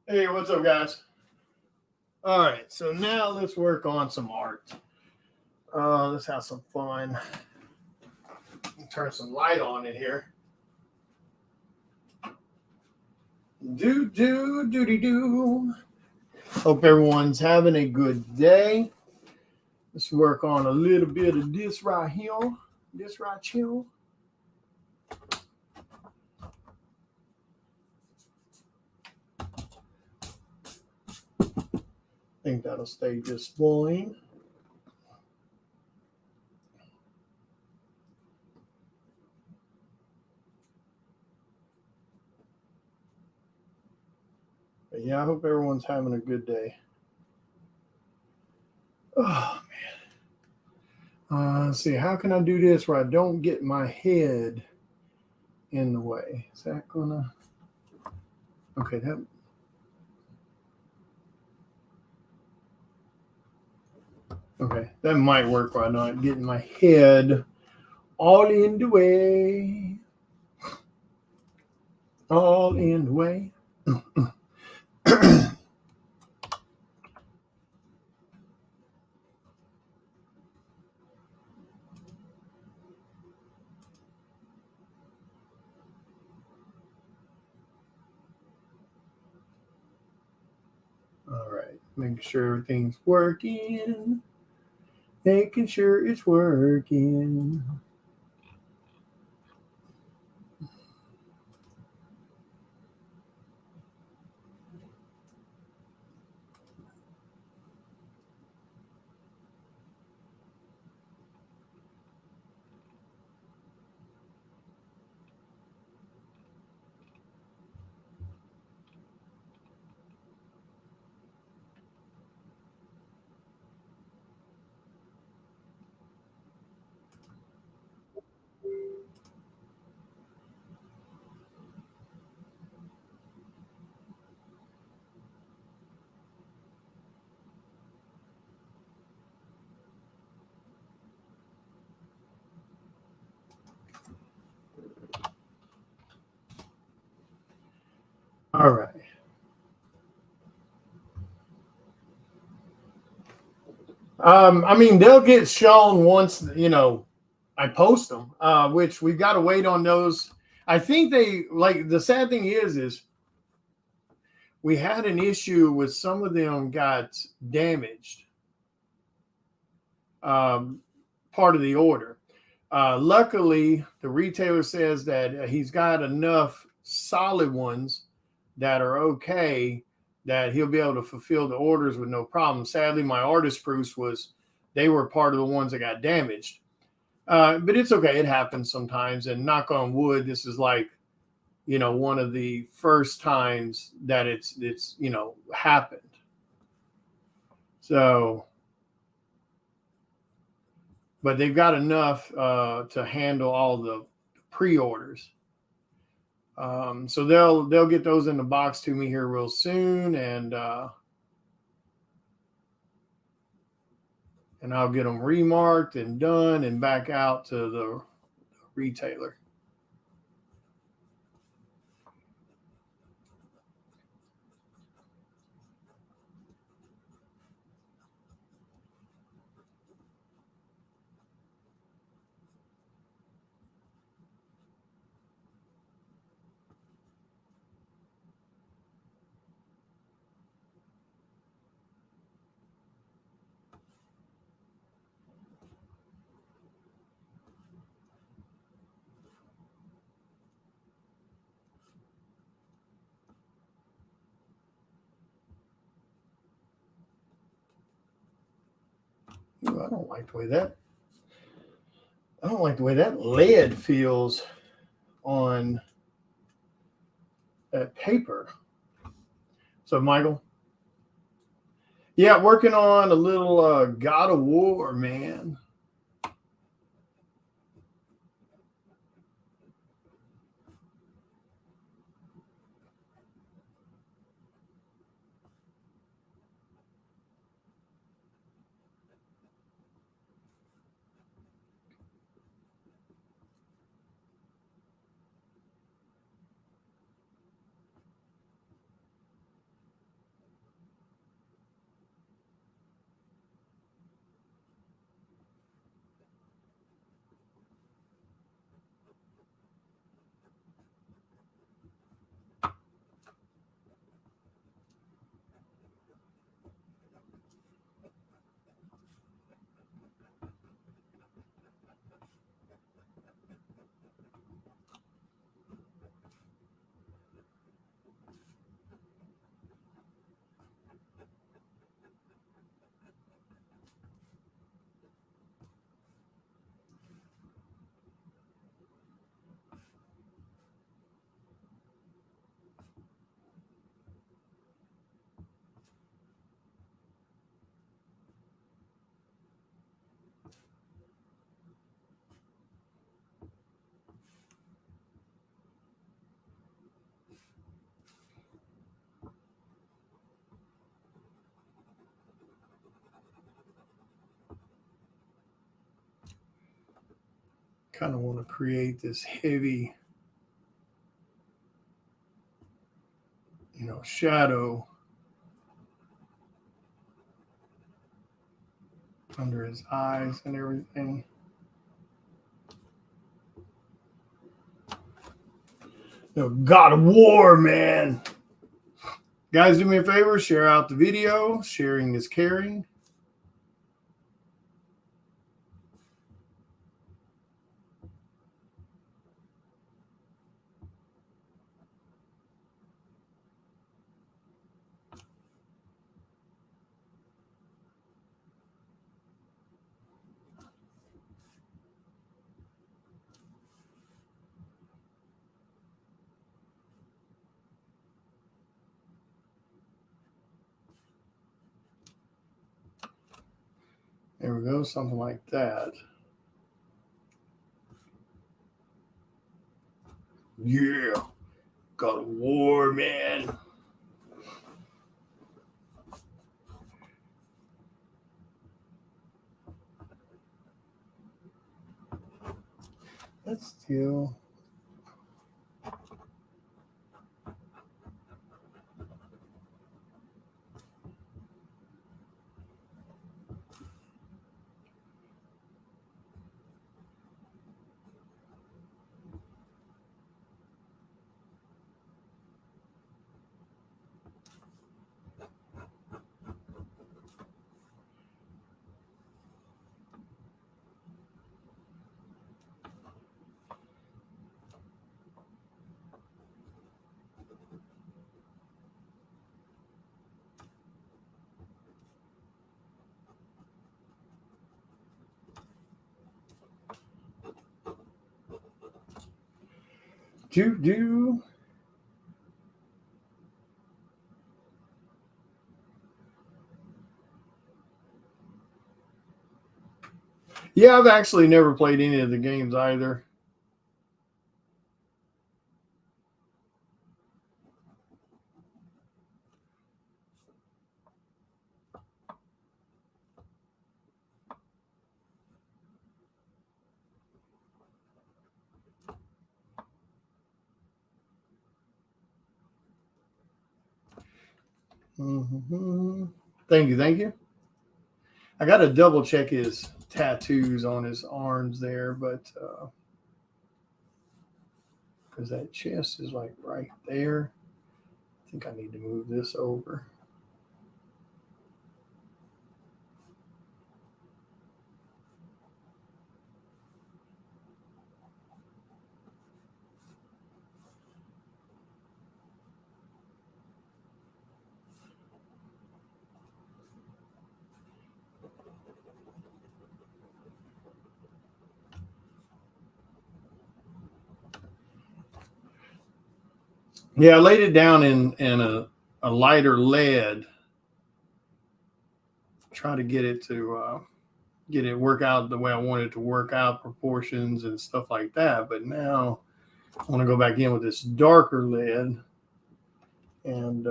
Hey, what's up, guys? All right, so now let's work on some art. Let's have some fun. Turn some light on in here. Do. Hope everyone's having a good day. Let's work on a little bit of this right here. This right here. I think that'll stay just fine. But yeah, I hope everyone's having a good day. Oh man. Let's see, how can I do this where I don't get my head in the way? Is that gonna? Okay, that. Okay, that might work where I'm not getting my head all in the way. All in the way. All right, making sure everything's working. Making sure it's working. All right. I mean, they'll get shown once I post them. Which we've got to wait on those. I think they like the sad thing is we had an issue with some of them got damaged. Um, Part of the order. Luckily, the retailer says that he's got enough solid ones that are okay that he'll be able to fulfill the orders with no problem. Sadly, my artist proofs they were part of the ones that got damaged. But it's okay. It happens sometimes. And knock on wood, this is like, one of the first times that it's happened. So, but they've got enough to handle all the pre-orders. So they'll get those in the box to me here real soon, and I'll get them remarked and done and back out to the retailer. Ooh, I don't like the way that lead feels on that paper. So, Michael, yeah, working on a little God of War, man. Kind of want to create this heavy, shadow under his eyes and everything. God of War, man. Guys, do me a favor, share out the video. Sharing is caring. There we go, something like that. Yeah, God of War, man. Let's do. Do. Yeah, I've actually never played any of the games either. Mm-hmm. Thank you. I got to double check his tattoos on his arms there, but because that chest is like right there. I think I need to move this over. Yeah, I laid it down in a lighter lead. Try to get it to work out the way I want it to work out, proportions and stuff like that. But now I want to go back in with this darker lead and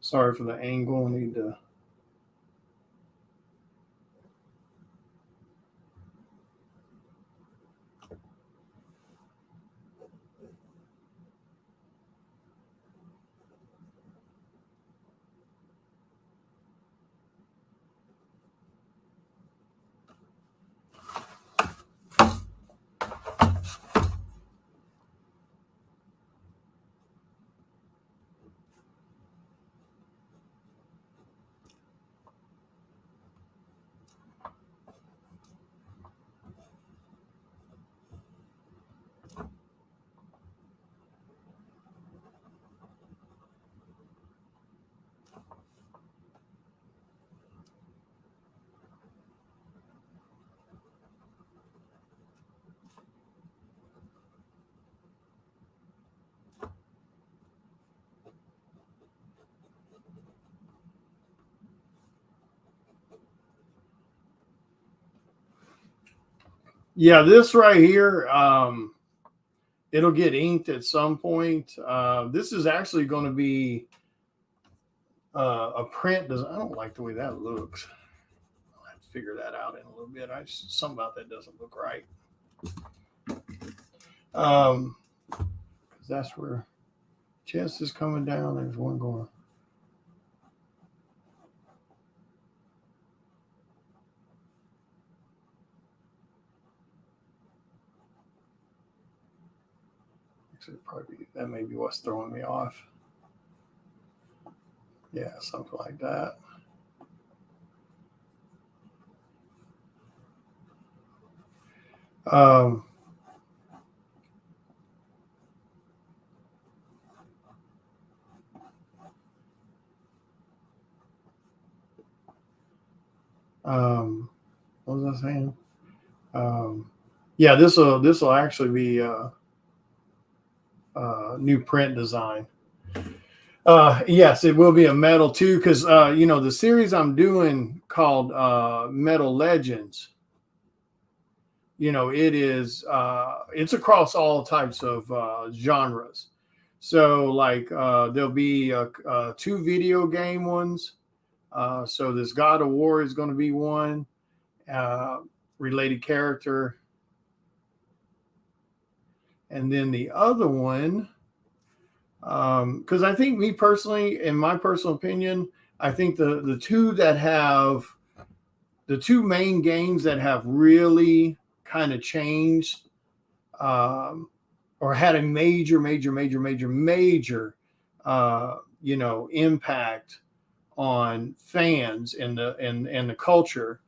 sorry for the angle. I need to. Yeah, this right here, it'll get inked at some point. This is actually going to be a print doesn't. I don't like the way that looks. I'll have to figure that out in a little bit. Something about that doesn't look right. Because that's where chest is coming down. There's one going. Actually, probably that may be what's throwing me off. Yeah, something like that. Um, what was I saying? Yeah, this will actually be new print design. Yes, it will be a metal too, because the series I'm doing called Metal Legends. It's across all types of genres. So like there'll be 2 video game ones. So this God of War is going to be one related character, and then the other one. Because I think me personally, in my personal opinion, I think the two main games that have really kind of changed or had a major impact on fans and the culture.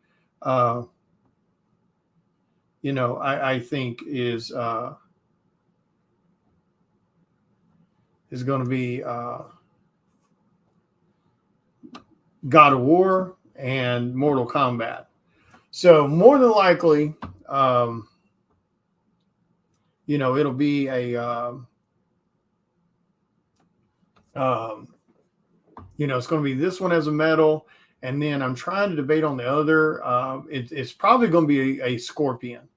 I think is going to be God of War and Mortal Kombat. So more than likely, it'll be a, it's going to be this one as a metal. And then I'm trying to debate on the other. It's probably going to be a Scorpion,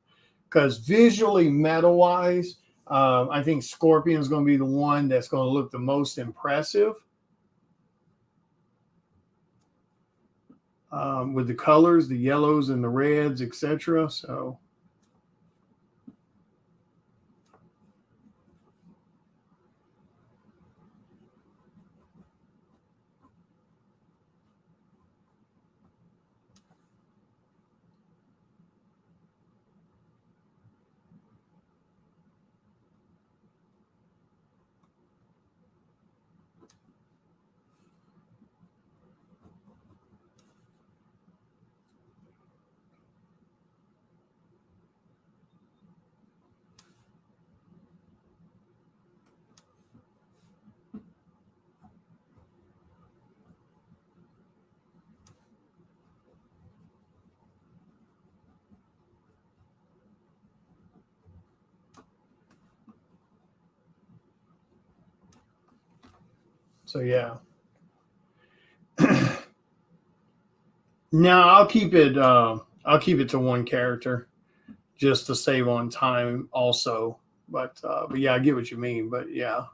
because visually, metal wise, I think Scorpion is going to be the one that's going to look the most impressive with the colors, the yellows and the reds, etc. So. So yeah. Now I'll keep it. I'll keep it to one character, just to save on time, also. But yeah, I get what you mean. But yeah.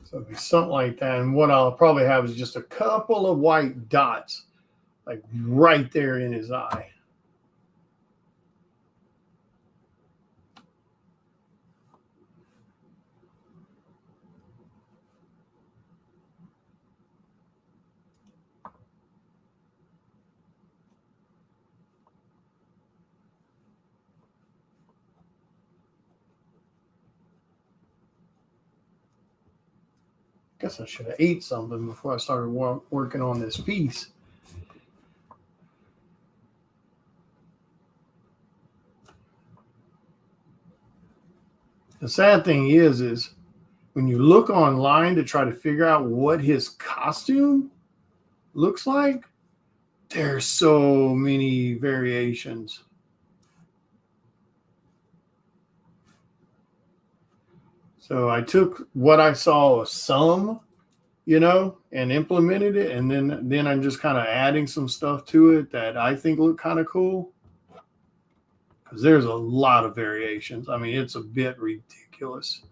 So it'd be something like that. And what I'll probably have is just a couple of white dots, like right there in his eye. Guess I should have ate something before I started working on this piece. The sad thing is when you look online to try to figure out what his costume looks like, there's so many variations. So I took what I saw some, and implemented it, and then I'm just kind of adding some stuff to it that I think look kind of cool. Because there's a lot of variations. I mean, it's a bit ridiculous.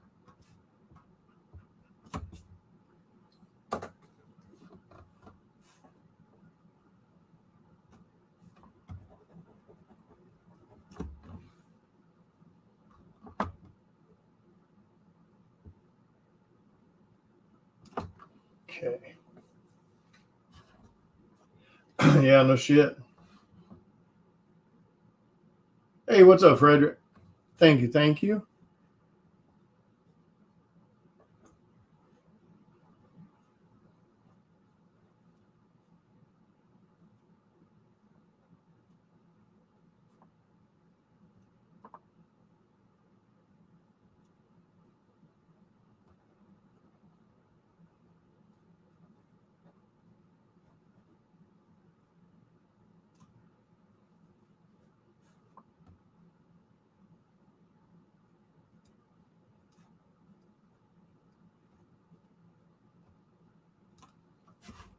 Okay. Yeah, no shit. Hey, what's up, Frederick? Thank you. Thank you.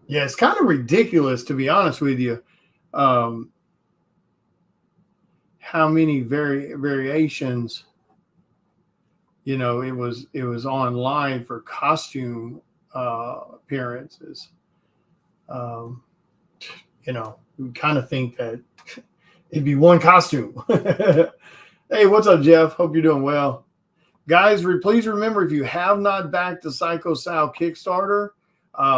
Yeah, it's kind of ridiculous, to be honest with you. How many variations, it was online for costume appearances. We kind of think that it'd be one costume. Hey, what's up, Jeff? Hope you're doing well. Guys, please remember, if you have not backed the Psycho Sal Kickstarter,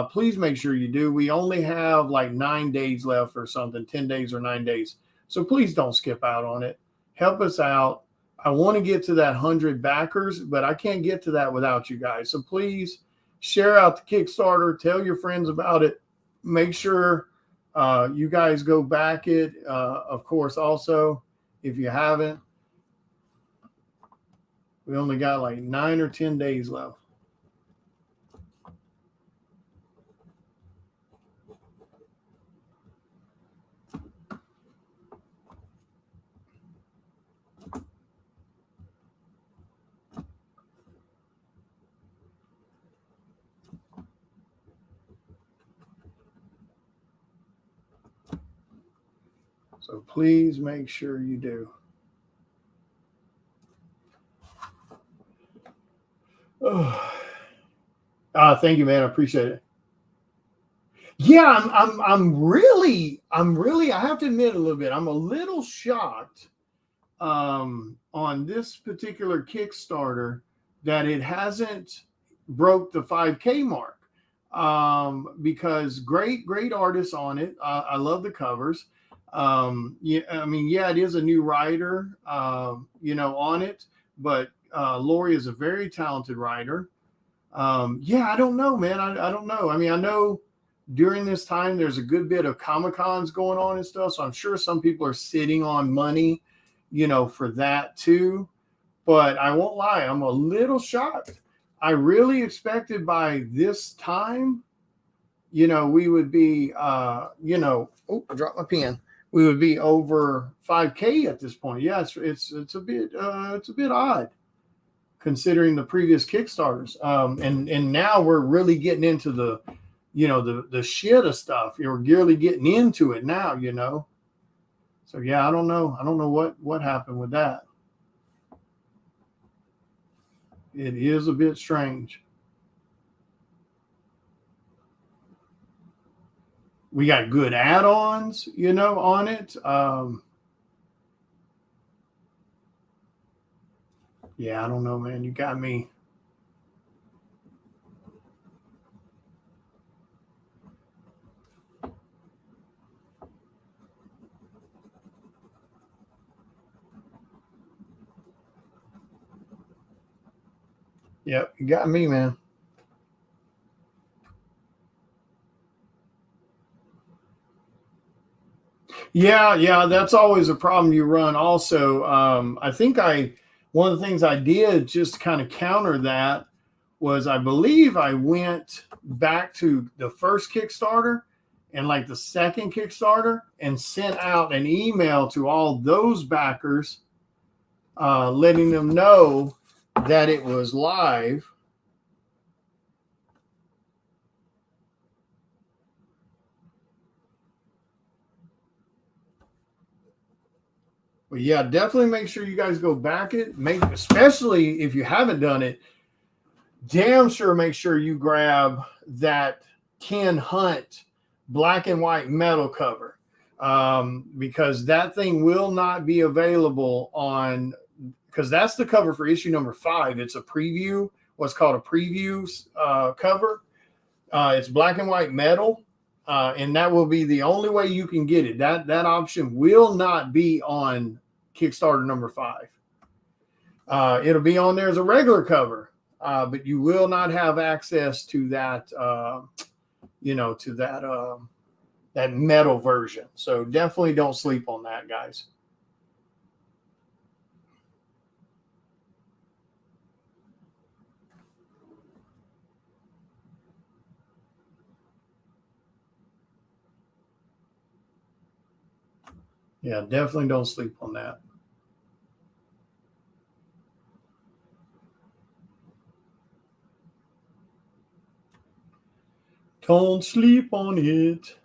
please make sure you do. We only have like 9 days left or something, 10 days or 9 days. So please don't skip out on it. Help us out. I want to get to that 100 backers, but I can't get to that without you guys. So please share out the Kickstarter. Tell your friends about it. Make sure you guys go back it. Of course, also, if you haven't, we only got like 9 or 10 days left. So please make sure you do. Oh. Thank you, man. I appreciate it. Yeah, I'm really, I have to admit a little bit, I'm a little shocked on this particular Kickstarter that it hasn't broke the 5K mark, because great artists on it. I love the covers. Yeah, I mean, yeah, it is a new writer, on it, but Lori is a very talented writer. Yeah, I don't know, man. I don't know. I mean, I know during this time there's a good bit of Comic-Cons going on and stuff, so I'm sure some people are sitting on money, for that too. But I won't lie, I'm a little shocked. I really expected by this time, we would be, oh, I dropped my pen. We would be over 5K at this point. Yeah, it's a bit odd considering the previous Kickstarters. And now we're really getting into the, the shit of stuff. We're really getting into it now, So yeah, I don't know what happened with that. It is a bit strange. We got good add-ons, on it. Yeah, I don't know, man. You got me. Yep, you got me, man. Yeah, that's always a problem you run. Also, I think one of the things I did just to kind of counter that was I believe I went back to the first Kickstarter and like the second Kickstarter and sent out an email to all those backers, letting them know that it was live. But yeah, definitely make sure you guys go back it. Especially if you haven't done it, damn sure make sure you grab that Ken Hunt black and white metal cover, because that thing will not be available on, because that's the cover for issue number 5. It's a preview, what's called a preview cover. It's black and white metal, and that will be the only way you can get it. That option will not be on Kickstarter number 5. It'll be on there as a regular cover, but you will not have access to that, to that metal version. So definitely don't sleep on that, guys. Yeah, definitely don't sleep on that. Don't sleep on it.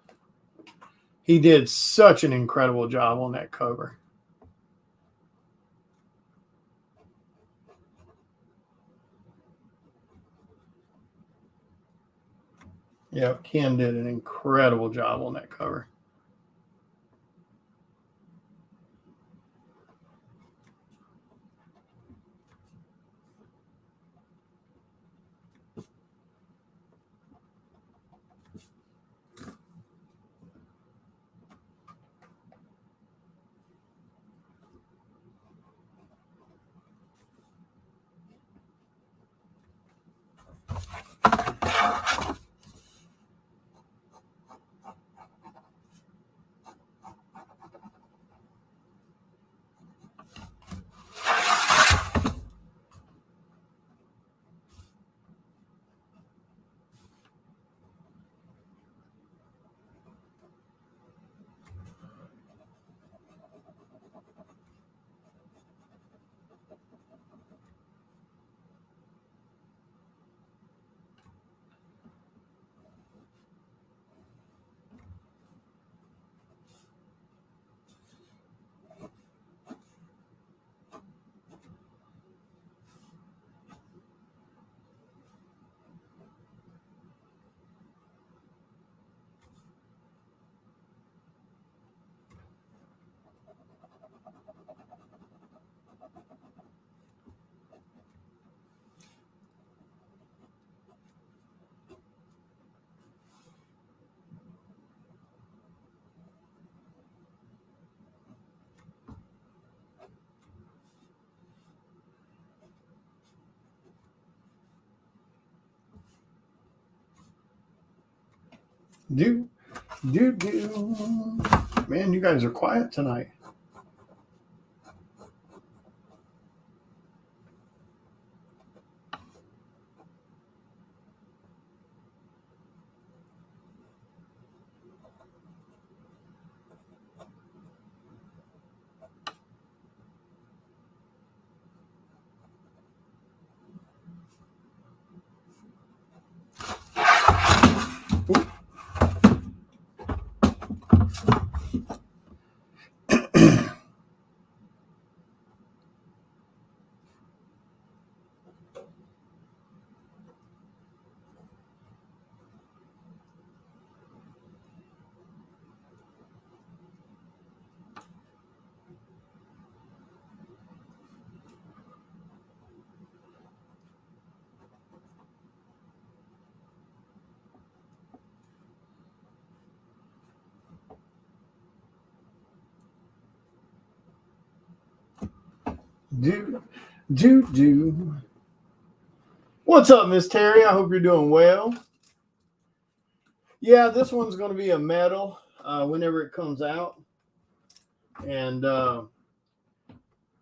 He did such an incredible job on that cover. Yeah, Ken did an incredible job on that cover. Do. Man, you guys are quiet tonight. Do. What's up, Miss Terry? I hope you're doing well. Yeah, this one's going to be a metal whenever it comes out. And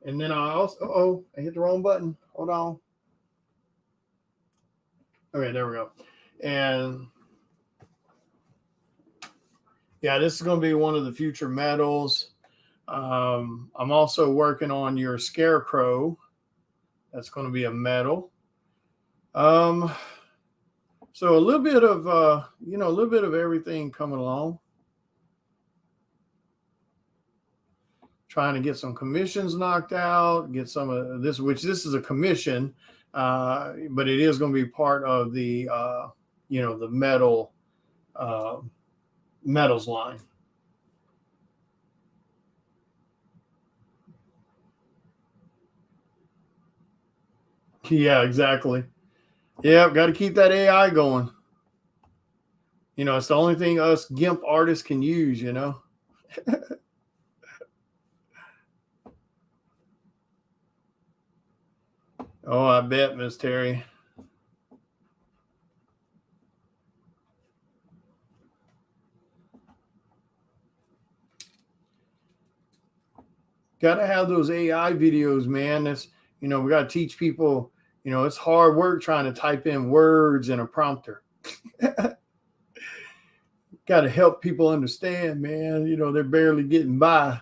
And then I also, I hit the wrong button. Hold on. Okay, there we go. And yeah, this is going to be one of the future metals. I'm also working on your scarecrow. That's going to be a metal. So a little bit of, a little bit of everything coming along. Trying to get some commissions knocked out, get some of this, which this is a commission, but it is going to be part of the, the metals line. Yeah, exactly. Yeah, got to keep that AI going. It's the only thing us GIMP artists can use, Oh, I bet, Miss Terry. Got to have those AI videos, man. That's, we got to teach people, it's hard work trying to type in words in a prompter. Got to help people understand, man. They're barely getting by.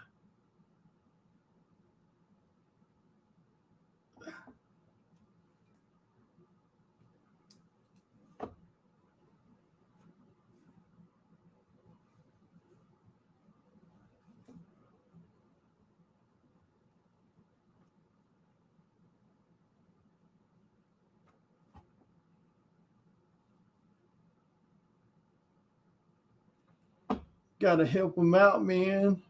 Got to help them out, man.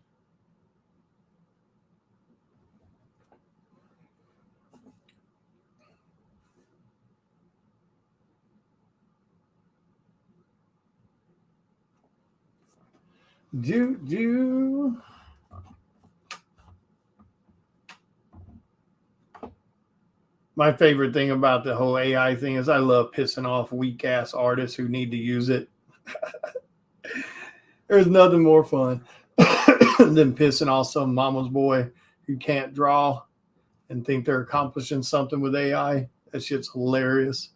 My favorite thing about the whole AI thing is I love pissing off weak ass artists who need to use it. There's nothing more fun than pissing off some mama's boy who can't draw and think they're accomplishing something with AI. That shit's hilarious.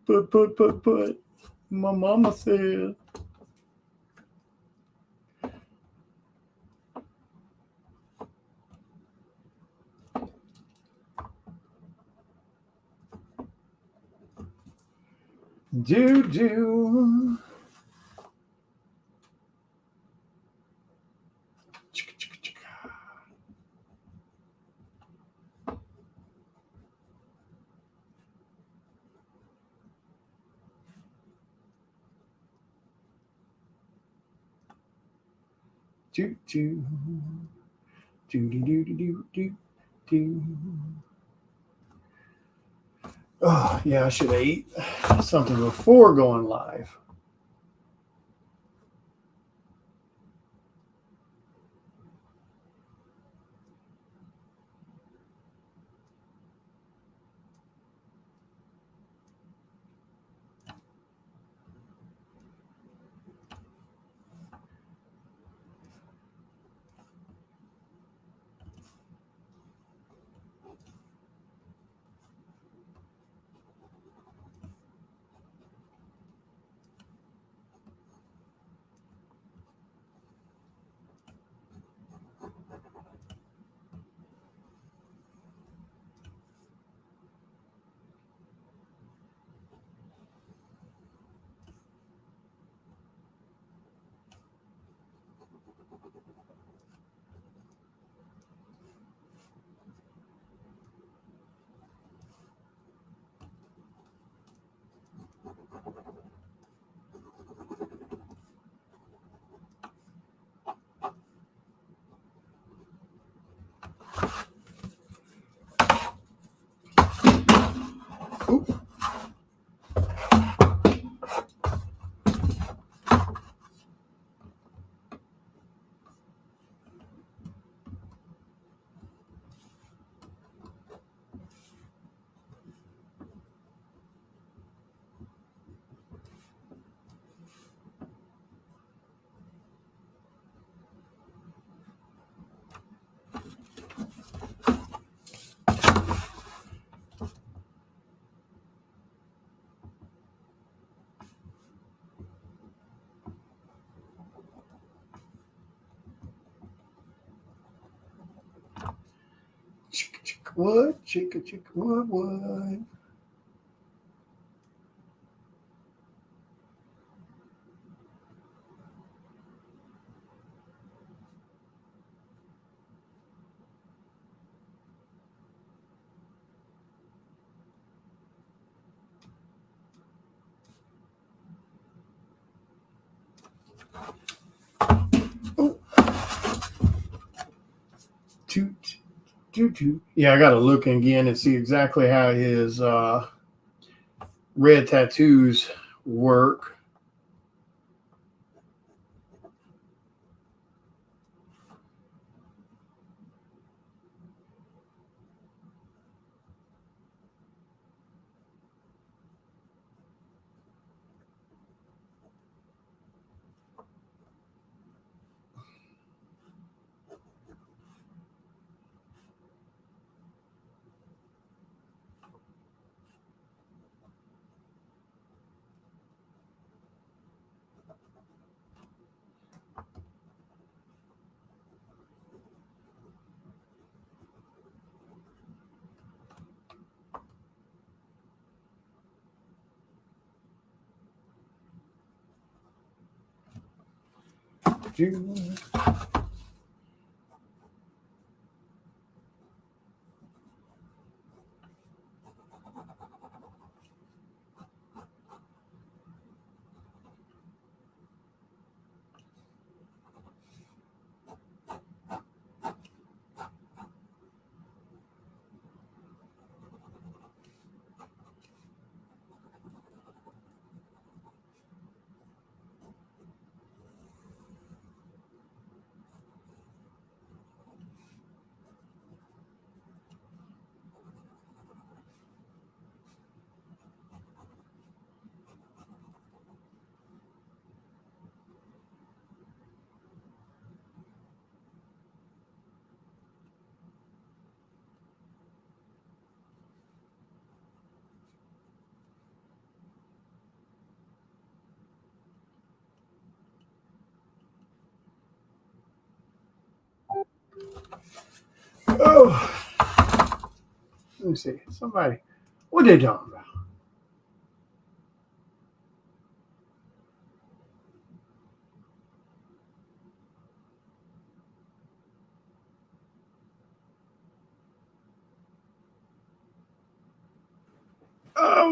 Put. My mama said. Do. Oh, yeah, I should have ate something before going live. Ooh. Wood, chicka, wood, wood. Toot. Yeah, I got to look again and see exactly how his red tattoos work. Oh, let me see. Somebody, what are they talking about?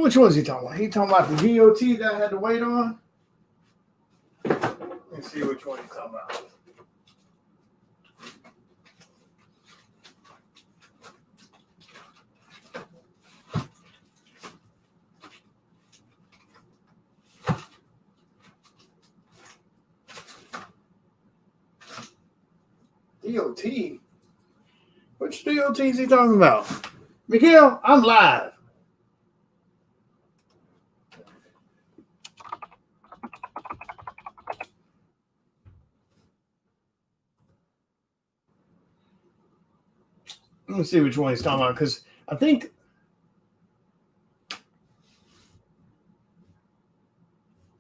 Which one is he talking about? He talking about the DOT that I had to wait on? Let's see which one he's talking about. DOT? Which DOT is he talking about? Miguel, I'm live. Let me see which one he's talking about, because I think.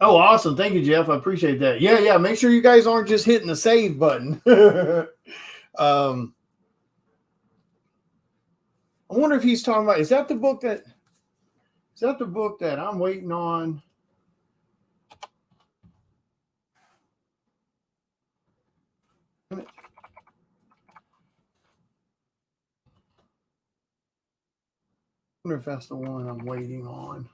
Oh, awesome. Thank you, Jeff. I appreciate that. Yeah. Make sure you guys aren't just hitting the save button. I wonder if he's talking about, is that the book that I'm waiting on? I wonder if that's the one I'm waiting on.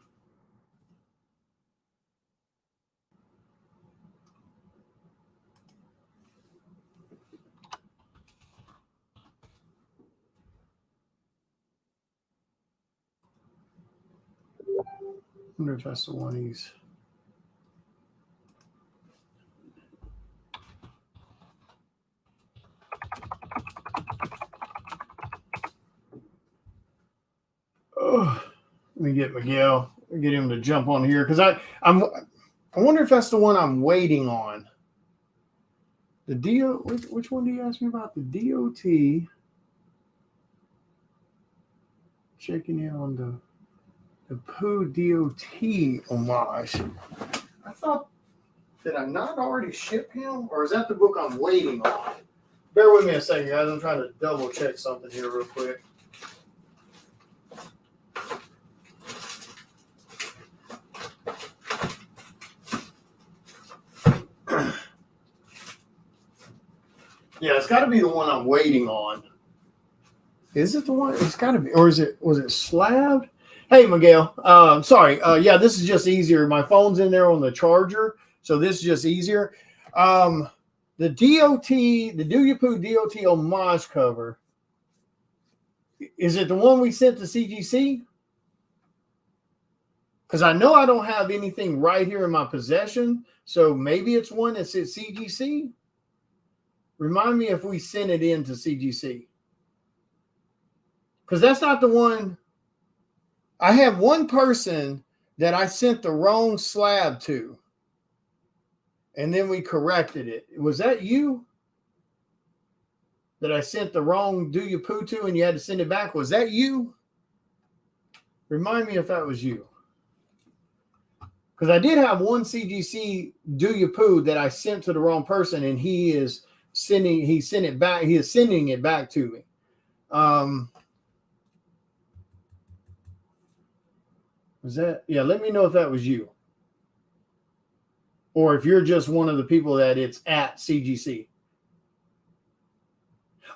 I wonder if that's the one he's. Oh, let me get Miguel, get him to jump on here, because I wonder if that's the one I'm waiting on. The which one do you ask me about? The DOT. Checking in on the Pooh DOT homage. I thought, did I not already ship him, or is that the book I'm waiting on? Bear with me a second, guys. I'm trying to double check something here real quick. Yeah, it's got to be the one I'm waiting on. Is it the one? It's got to be, or was it slabbed? Hey, Miguel. Sorry. Yeah, this is just easier. My phone's in there on the charger, so this is just easier. The the Do You Poo DOT homage cover. Is it the one we sent to CGC? Because I know I don't have anything right here in my possession, so maybe it's one that's at CGC. Remind me if we sent it in to CGC. Because that's not the one. I have one person that I sent the wrong slab to, and then we corrected it. Was that you? That I sent the wrong Do You Poo to, and you had to send it back? Was that you? Remind me if that was you. Because I did have one CGC Do You Poo that I sent to the wrong person, and he is sending it back to me. Was that? Yeah, let me know if that was you. Or if you're just one of the people that it's at CGC.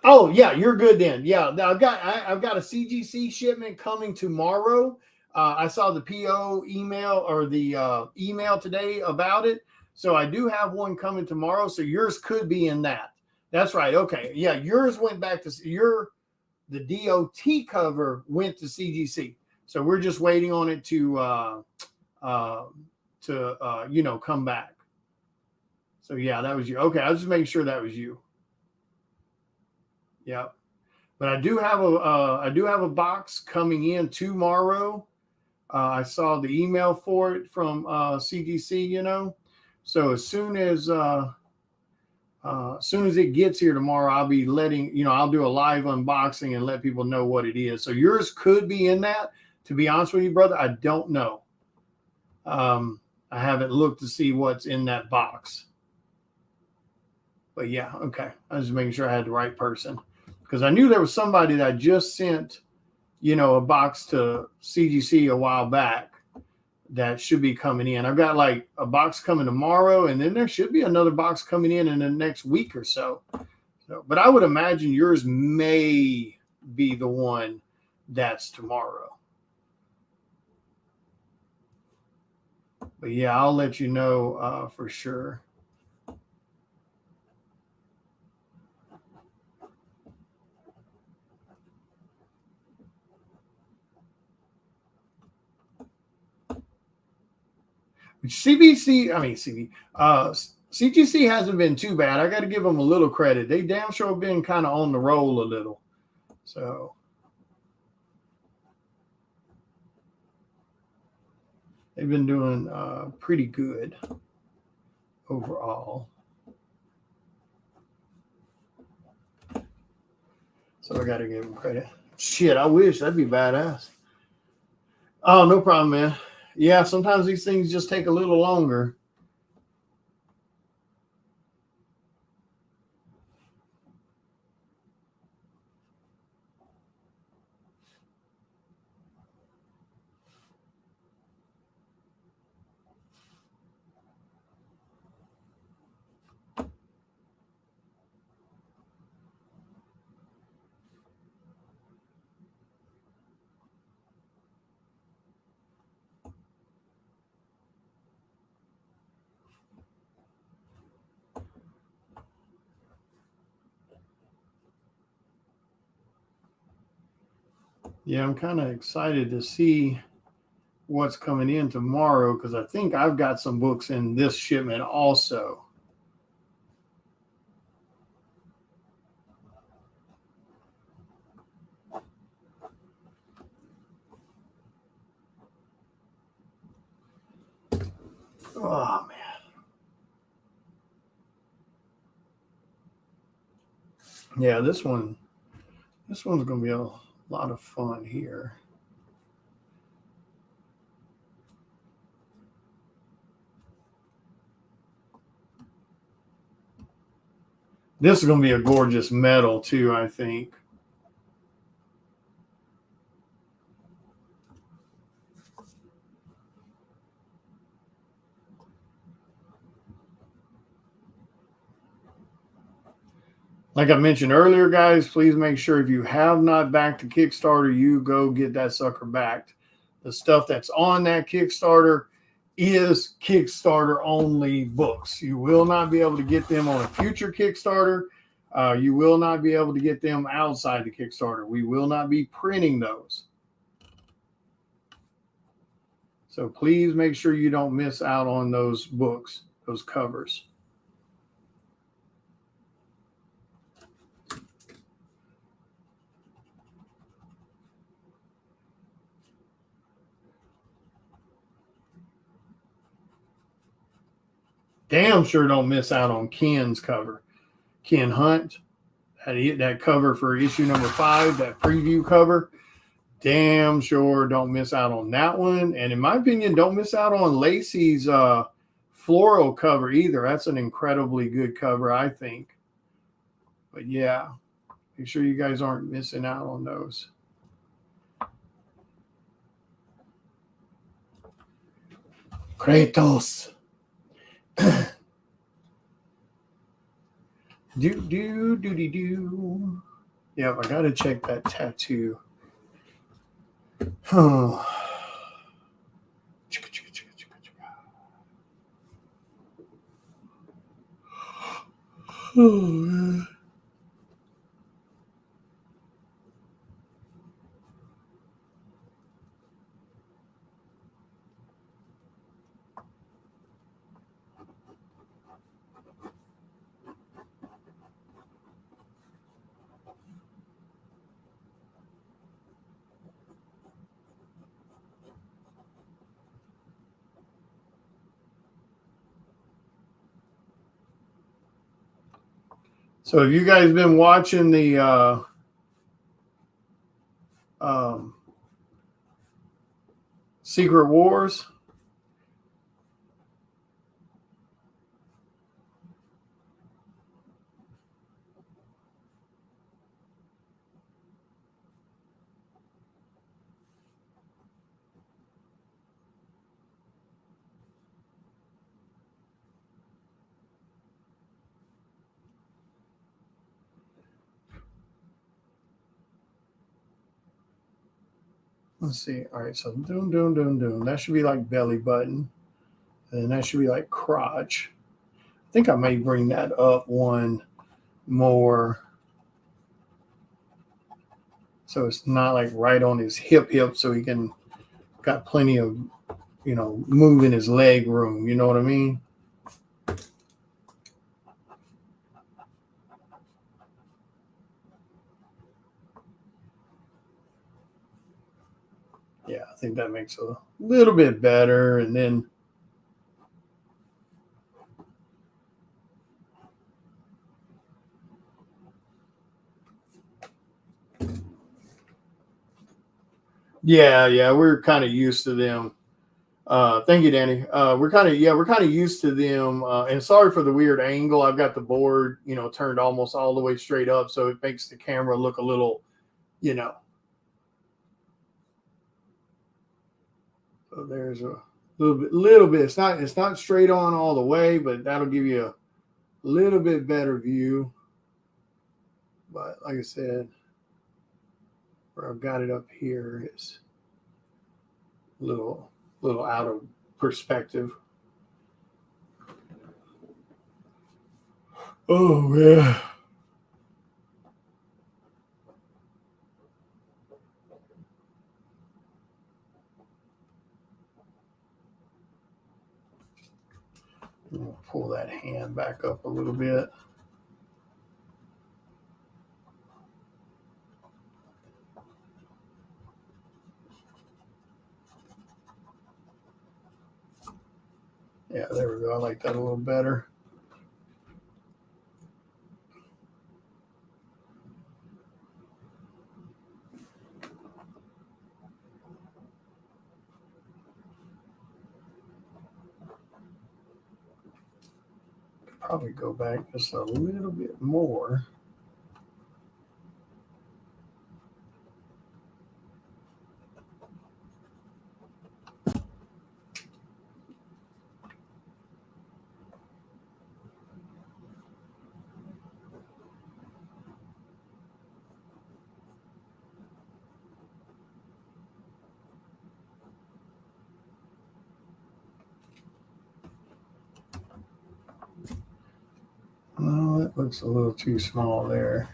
Oh, yeah, you're good then. Yeah, I've got a CGC shipment coming tomorrow. I saw the PO email or the email today about it. So I do have one coming tomorrow. So yours could be in that. That's right. Okay. Yeah, yours went back to the DOT cover went to CGC. So we're just waiting on it to come back. So yeah, that was you. Okay, I was just making sure that was you. Yeah, but I do have a box coming in tomorrow. I saw the email for it from CGC. So as soon as it gets here tomorrow, I'll be I'll do a live unboxing and let people know what it is. So yours could be in that. To be honest with you, brother, I don't know. I haven't looked to see what's in that box. But yeah, okay. I was just making sure I had the right person. Because I knew there was somebody that I just sent, a box to CGC a while back that should be coming in. I've got like a box coming tomorrow, and then there should be another box coming in the next week or so. But I would imagine yours may be the one that's tomorrow. But yeah, I'll let you know for sure. CGC hasn't been too bad. I got to give them a little credit. They damn sure have been kind of on the roll a little. So they've been doing pretty good overall. So I got to give them credit. Shit, I wish. That'd be badass. Oh, no problem, man. Yeah, sometimes these things just take a little longer. Yeah, I'm kind of excited to see what's coming in tomorrow because I think I've got some books in this shipment also. Oh man. Yeah, this one's gonna be a lot of fun here. This is gonna be a gorgeous metal too, I think. Like I mentioned earlier, guys, please make sure if you have not backed the Kickstarter, you go get that sucker backed. The stuff that's on that Kickstarter is Kickstarter only books. You will not be able to get them on a future Kickstarter. You will not be able to get them outside the Kickstarter. We will not be printing those. So please make sure you don't miss out on those books, those covers. Damn sure don't miss out on Ken's cover. Ken Hunt, that cover for issue number 5, that preview cover. Damn sure don't miss out on that one. And in my opinion, don't miss out on Lacey's floral cover either. That's an incredibly good cover, I think. But yeah, make sure you guys aren't missing out on those. Kratos. do. Yep, I gotta check that tattoo. Oh. Oh, man. So have you guys been watching the Secret Wars? Let's see. All right, so doom. That should be like belly button. And that should be like crotch. I think I may bring that up one more. So it's not like right on his hip, so he can got plenty of, moving his leg room. You know what I mean? Yeah, I think that makes a little bit better. And then yeah, we're kind of used to them. Thank you, Danny. We're kind of used to them. And sorry for the weird angle. I've got the board, turned almost all the way straight up, so it makes the camera look a little, So there's a little bit. It's not straight on all the way, but that'll give you a little bit better view. But like I said, where I've got it up here is a little out of perspective. Oh yeah. I'll pull that hand back up a little bit. Yeah, there we go. I like that a little better. Probably go back just a little bit more. That looks a little too small there.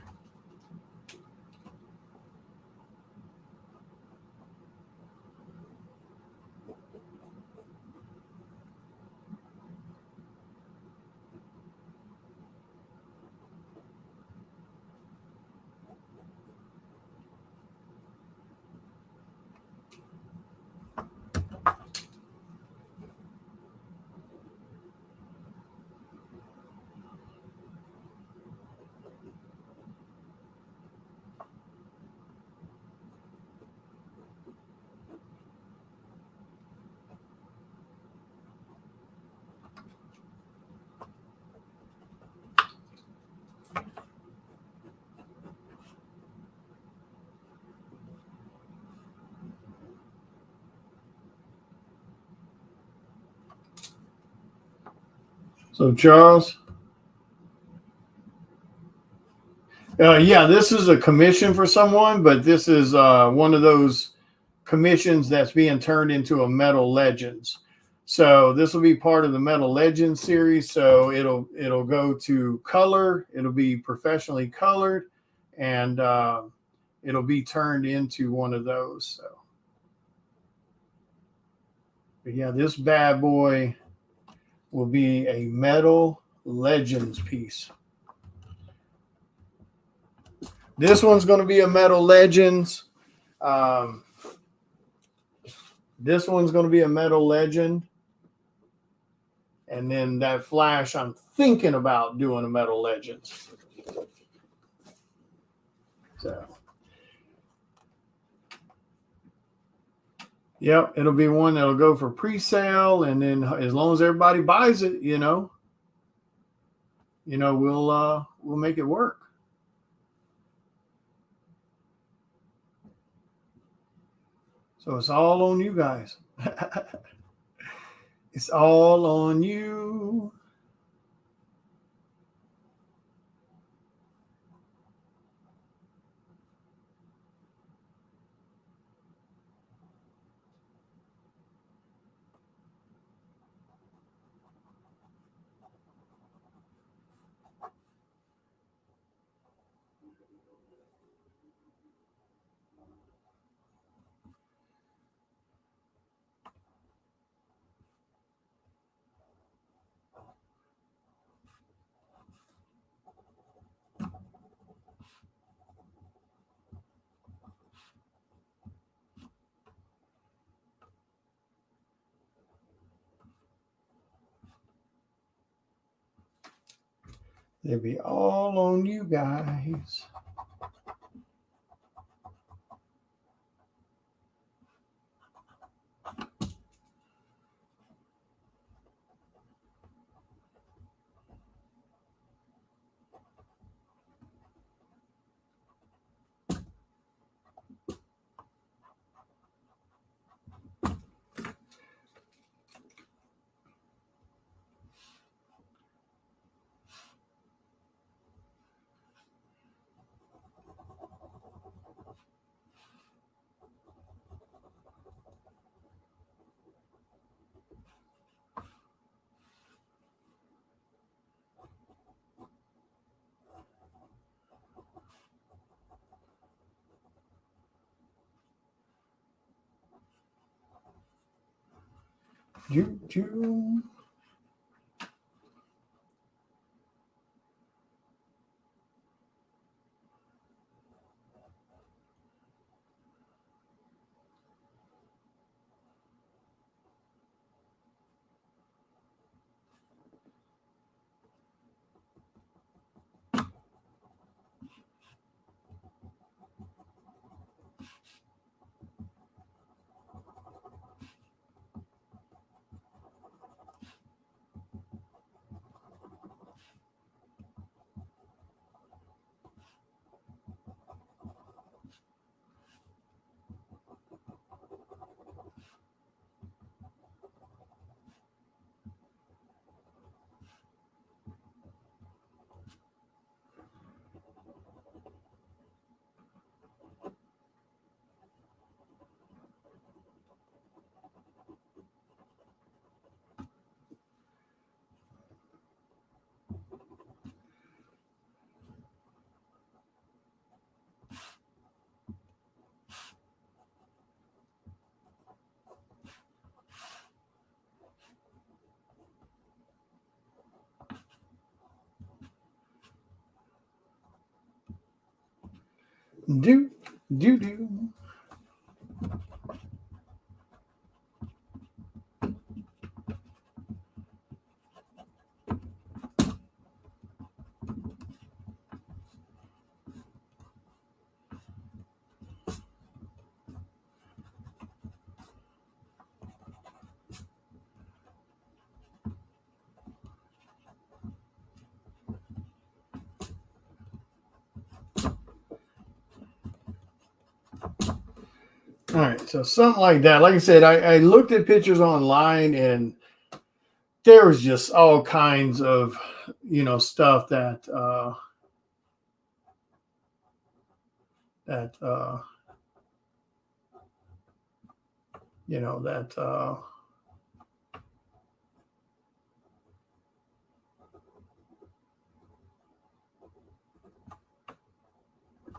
So Charles, yeah, this is a commission for someone, but this is one of those commissions that's being turned into a Metal Legends. So this will be part of the Metal Legends series. So it'll go to color. It'll be professionally colored, and it'll be turned into one of those. So, but yeah, this bad boy will be a Metal Legends piece. This one's going to be a Metal Legends. This one's going to be a Metal Legend. And then that Flash, I'm thinking about doing a Metal Legends. So, yep, it'll be one that'll go for pre-sale. And then as long as everybody buys it, we'll make it work. So it's all on you guys. It's all on you. It'll be all on you guys. Choo-choo. Do, do. All right, so something like that. Like I said, I looked at pictures online, and there was just all kinds of, stuff that that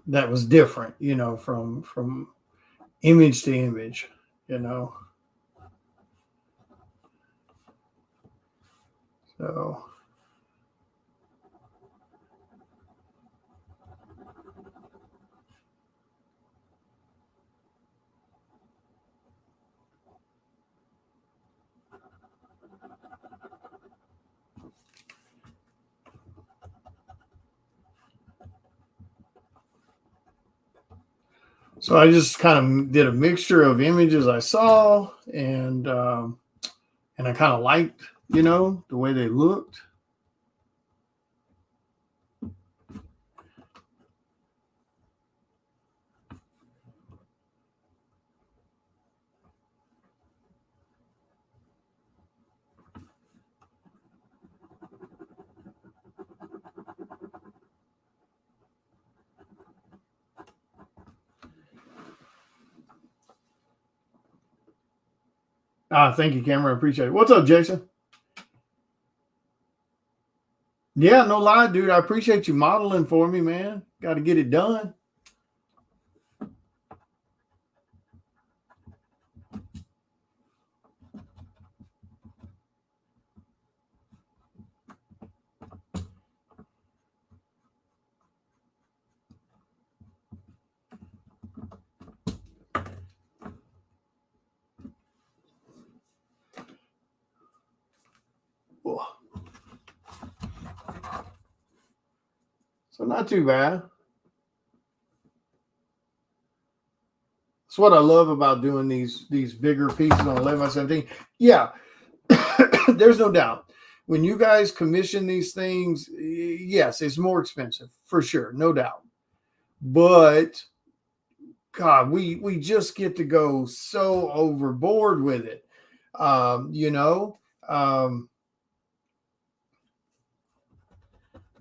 that was different, from image to image, So So I just kind of did a mixture of images I saw, and I kind of liked, the way they looked. Thank you, Cameron. I appreciate it. What's up, Jason? Yeah, no lie, dude. I appreciate you modeling for me, man. Got to get it done. So not too bad. That's what I love about doing these bigger pieces on 11 by 17. Yeah, there's no doubt. When you guys commission these things, yes, it's more expensive for sure, no doubt. But God, we just get to go so overboard with it. Um,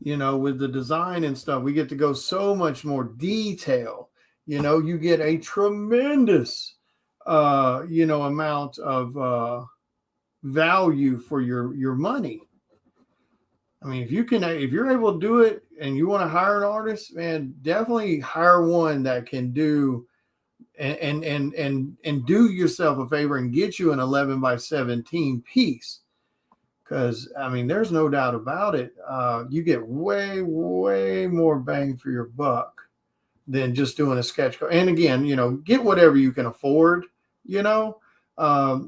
with the design and stuff, we get to go so much more detail. You get a tremendous, amount of value for your money. I mean, if you're able to do it and you want to hire an artist, man, definitely hire one that can do and do yourself a favor and get you an 11 by 17 piece. Because I mean, there's no doubt about it. You get way more bang for your buck than just doing a sketch. And again, get whatever you can afford.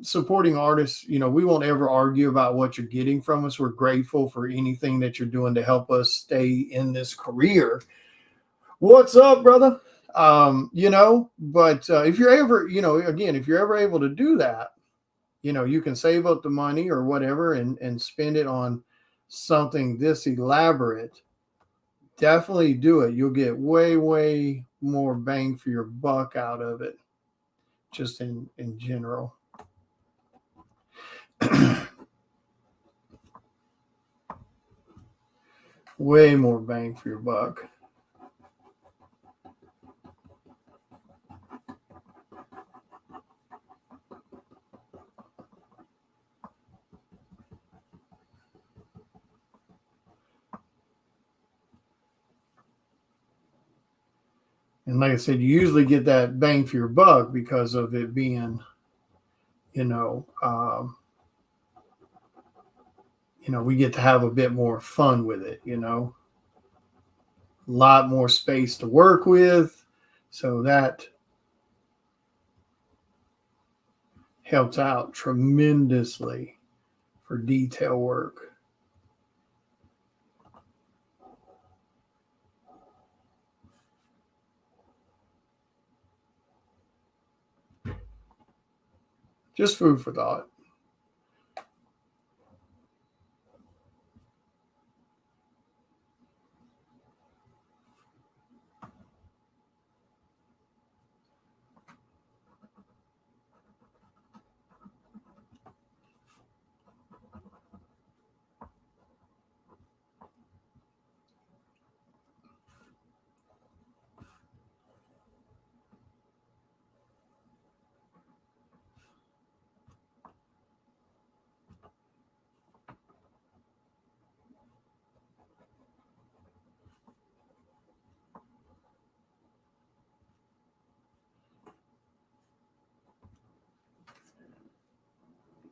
Supporting artists. We won't ever argue about what you're getting from us. We're grateful for anything that you're doing to help us stay in this career. What's up, brother? But if you're ever, again, if you're ever able to do that, you can save up the money or whatever and spend it on something this elaborate. Definitely do it. You'll get way more bang for your buck out of it, just in general. Way more bang for your buck. And like I said, you usually get that bang for your buck because of it being, we get to have a bit more fun with it, a lot more space to work with. So that helps out tremendously for detail work. Just food for thought.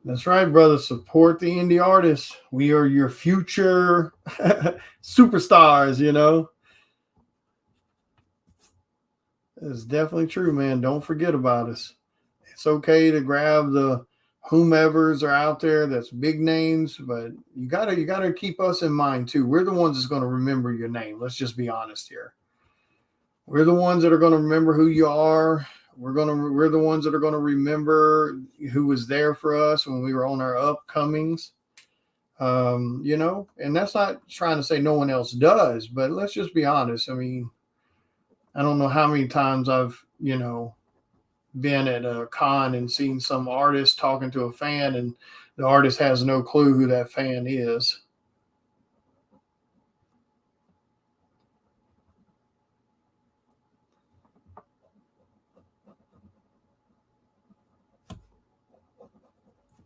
That's right, brother. Support the indie artists. We are your future superstars, you know. It's definitely true, man. Don't forget about us. It's okay to grab the whomevers are out there that's big names, but you gotta keep us in mind too. We're the ones that's going to remember your name. Let's just be honest here. We're the ones that are going to remember who you are. We're the ones that are going to remember who was there for us when we were on our upcomings. You know, and that's not trying to say no one else does, but let's just be honest. I mean, I don't know how many times I've, you know, been at a con and seen some artist talking to a fan and the artist has no clue who that fan is.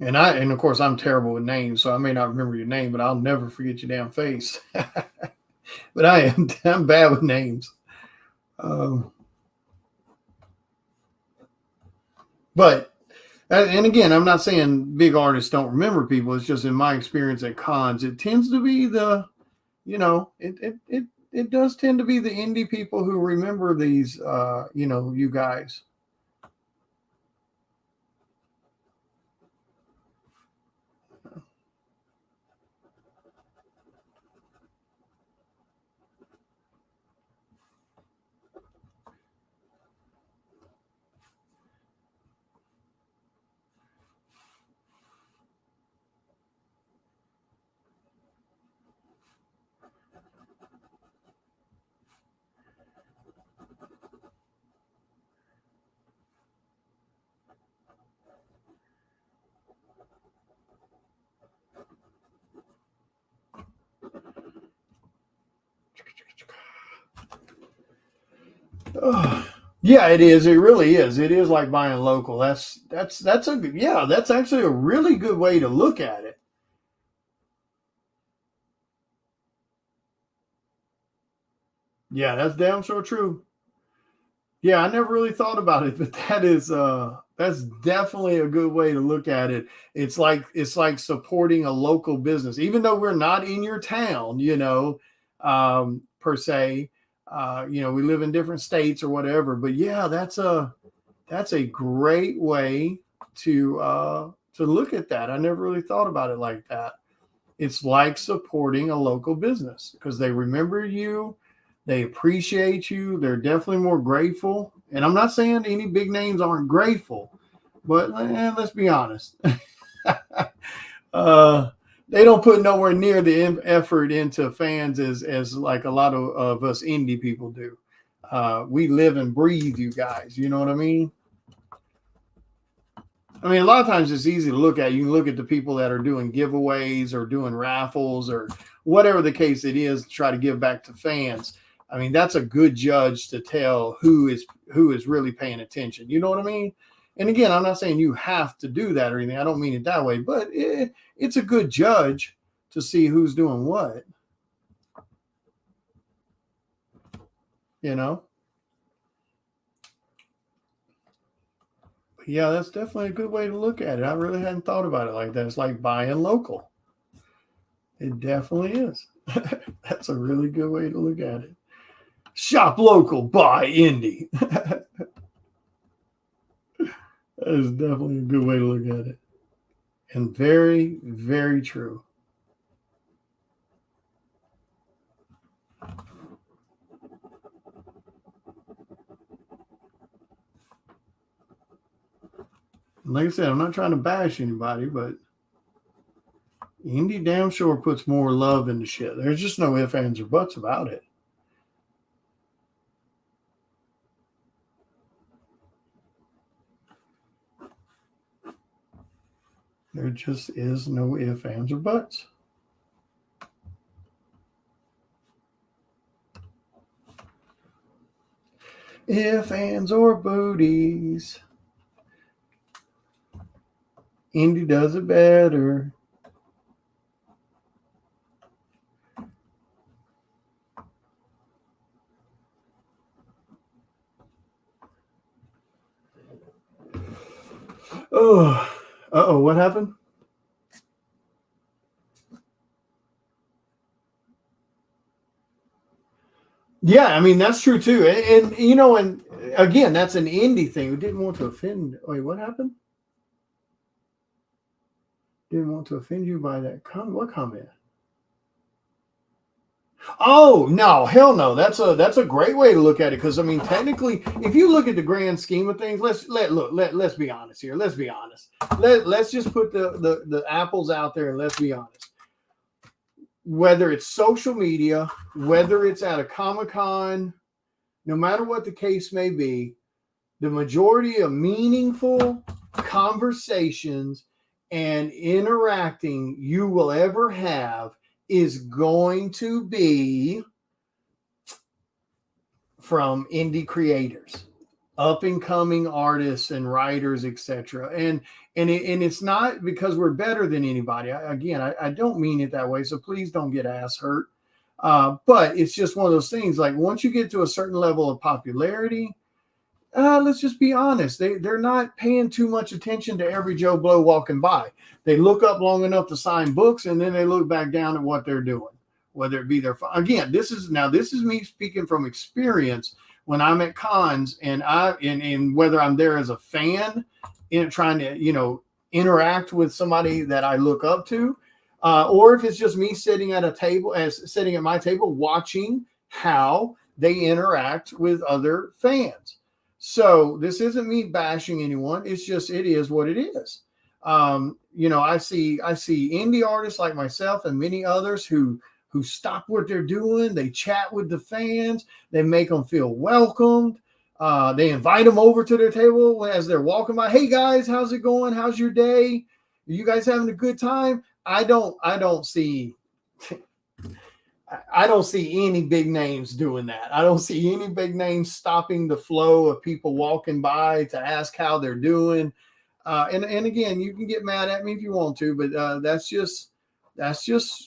And of course I'm terrible with names, so I may not remember your name, but I'll never forget your damn face. But I'm bad with names. Um, but and again, I'm not saying big artists don't remember people. It's just in my experience at cons, it tends to be the, you know, it does tend to be the indie people who remember these, you know, you guys. Oh, yeah, it is. It really is. It is like buying local. That's a yeah. That's actually a really good way to look at it. Yeah, that's damn sure true. Yeah, I never really thought about it, but that's definitely a good way to look at it. It's like supporting a local business, even though we're not in your town, you know, per se. You know, we live in different states or whatever. But yeah, that's a great way to look at that. I never really thought about it like that. It's like supporting a local business because they remember you, they appreciate you, they're definitely more grateful. And I'm not saying any big names aren't grateful, but let's be honest. uh, they don't put nowhere near the effort into fans as like a lot of us indie people do. We live and breathe you guys. You know what I mean? I mean, a lot of times it's easy to look at. You can look at the people that are doing giveaways or doing raffles or whatever the case it is to try to give back to fans. I mean, that's a good judge to tell who is really paying attention. You know what I mean? And again, I'm not saying you have to do that or anything. I don't mean it that way, but it's a good judge to see who's doing what. You know? But yeah, that's definitely a good way to look at it. I really hadn't thought about it like that. It's like buying local. It definitely is. That's a really good way to look at it. Shop local, buy indie. That is definitely a good way to look at it. And very, very true. Like I said, I'm not trying to bash anybody, but indie damn sure puts more love into shit. There's just no ifs, ands, or buts about it. There just is no ifs, ands, or buts. Ifs, ands, or booties. Indie does it better. Oh, what happened? Yeah, I mean, that's true too. And you know, and again, that's an indie thing. We didn't want to offend. Wait, what happened? Didn't want to offend you by that comment. What comment? Oh no, hell no. That's a great way to look at it, because I mean, technically, if you look at the grand scheme of things, let's be honest here. Let's be honest. Let's just put the apples out there and let's be honest. Whether it's social media, whether it's at a Comic-Con, no matter what the case may be, the majority of meaningful conversations and interacting you will ever have is going to be from indie creators, up and coming artists and writers, etc. And it's not because we're better than anybody. I don't mean it that way, so please don't get ass hurt. But it's just one of those things. Like, once you get to a certain level of popularity, let's just be honest. They're not paying too much attention to every Joe Blow walking by. They look up long enough to sign books, and then they look back down at what they're doing, whether it be their again. This is me speaking from experience. When I'm at cons and whether I'm there as a fan in trying to interact with somebody that I look up to, or if it's just me sitting at my table watching how they interact with other fans. So this isn't me bashing anyone. It's just, it is what it is. I see indie artists like myself and many others who stop what they're doing. They chat with the fans. They make them feel welcomed. They invite them over to their table as they're walking by. Hey guys, how's it going? How's your day? Are you guys having a good time? I don't see any big names doing that. I don't see any big names stopping the flow of people walking by to ask how they're doing. And again, you can get mad at me if you want to, but that's just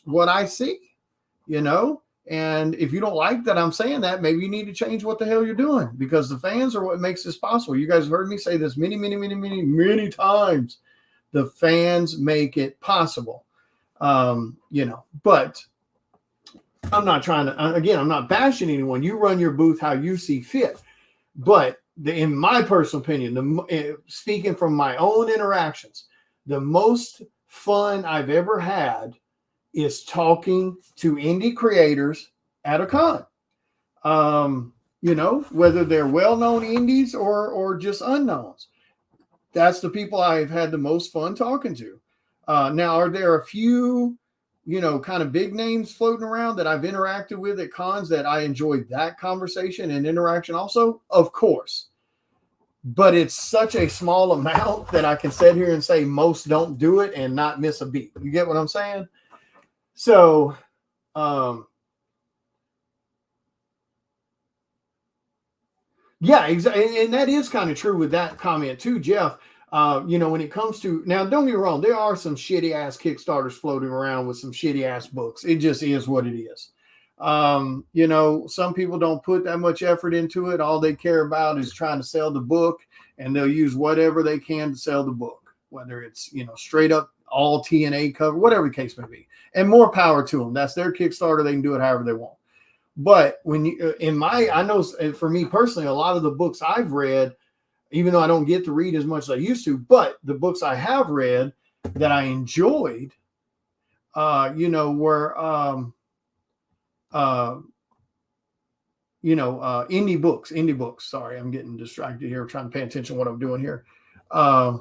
what I see, And if you don't like that I'm saying that, maybe you need to change what the hell you're doing, because the fans are what makes this possible. You guys have heard me say this many times. The fans make it possible, but I'm not trying to, I'm not bashing anyone. You run your booth how you see fit. But in my personal opinion, speaking from my own interactions, the most fun I've ever had is talking to indie creators at a con. Whether they're well-known indies or just unknowns. That's the people I've had the most fun talking to. Now, are there a few kind of big names floating around that I've interacted with at cons that I enjoyed that conversation and interaction also? Of course. But it's such a small amount that I can sit here and say most don't do it and not miss a beat. You get what I'm saying? So, yeah, exactly. And that is kind of true with that comment too, Jeff. When it comes to, now, don't get me wrong, there are some shitty ass Kickstarters floating around with some shitty ass books. It just is what it is. Some people don't put that much effort into it. All they care about is trying to sell the book, and they'll use whatever they can to sell the book, whether it's, straight up all TNA cover, whatever the case may be. And more power to them. That's their Kickstarter. They can do it however they want. But when you I know for me personally, a lot of the books I've read, even though I don't get to read as much as I used to, but the books I have read that I enjoyed, were indie books. Sorry, I'm getting distracted here, trying to pay attention to what I'm doing here. Have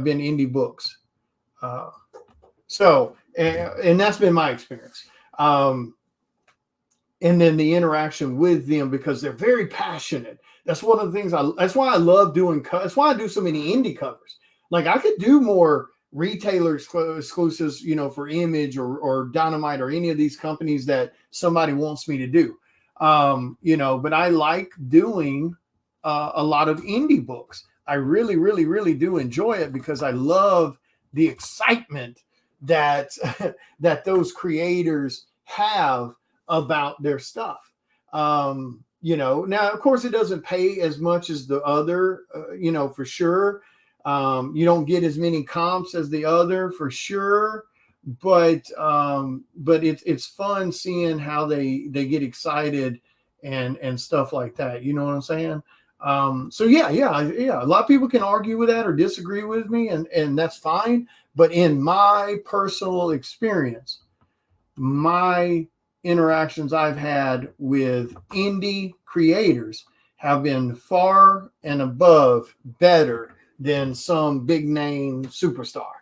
been indie books. And that's been my experience. And then the interaction with them, because they're very passionate. That's one of the things that's why I love doing. That's why I do so many indie covers. Like I could do more retailer exclusives, for Image or Dynamite or any of these companies that somebody wants me to do. But I like doing a lot of indie books. I really, really, really do enjoy it because I love the excitement that that those creators have about their stuff. Now of course it doesn't pay as much as the other, for sure. You don't get as many comps as the other, for sure. But it's fun seeing how they get excited and stuff like that. You know what I'm saying? So yeah. A lot of people can argue with that or disagree with me, and that's fine. But in my personal experience, my interactions I've had with indie creators have been far and above better than some big name superstar.